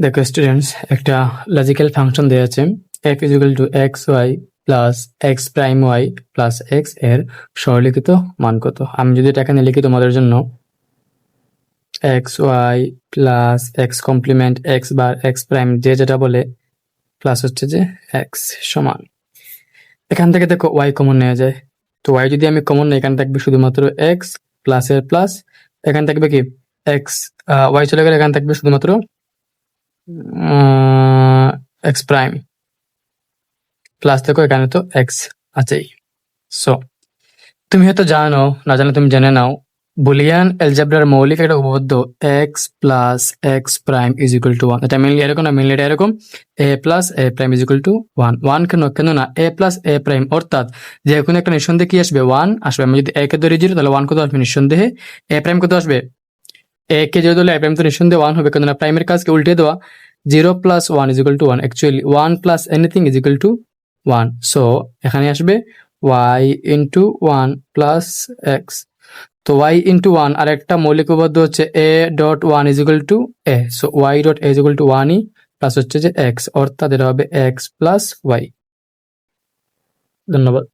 দেখো স্টুডেন্টস, একটা logical function দেওয়া আছে f is equal to x y plus x prime y plus x এর সরলিখিত মান কত। আমি যদি এটা এখানে লিখি তোমাদের জন্য x y plus x complement x bar x prime যে যেটা বলে প্লাস হচ্ছে যে এক্স সমান, এখান থেকে দেখো ওয়াই কমন নেওয়া যায়। তো ওয়াই যদি আমি কমন নেই, এখানে থাকবে শুধুমাত্র এক্স প্লাস এর প্লাস, এখানে থাকবে কি এক্স, ওয়াই চলে গেলে এখানে থাকবে শুধুমাত্র এক্স প্রাইম প্লাস, দেখো এখানে তো এক্স আছেই। সো তুমি হয়তো জানো, না জানো তুমি জেনে নাও, বুলিয়ান অ্যালজেব্রার মৌলিক একটা উপপাদ্য x plus x prime is equal to one. এটা মেনলি এরকম না, মেনলি এটা এরকম a plus a prime is equal to one. One কেন কেন না এ প্লাস এ প্রাইম, অর্থাৎ যে কোনো একটা নিঃসন্দেহে কি আসবে ওয়ান আসবে। আমি যদি এ কে ধরে জিরো তাহলে ওয়ান কত আসবে নিঃসন্দেহে, এ প্রাইম কত আসবে, এ কে যেহেতু এ প্রাইম তো নিঃসন্দেহে ওয়ান হবে, কেননা প্রাইমের কাজকে উল্টে দেওয়া, zero plus one is equal to one, actually one plus anything is equal to one. So এখানে আসবে y into one plus x. তো ওয়াই ইন্টু ওয়ান আর একটা মৌলিক উপপাদ্য হচ্ছে a dot one is equal to a. So y dot a is equal to ওয়ানই plus হচ্ছে যে এক্স, অর্থাৎ এটা হবে এক্স প্লাস ওয়াই। ধন্যবাদ।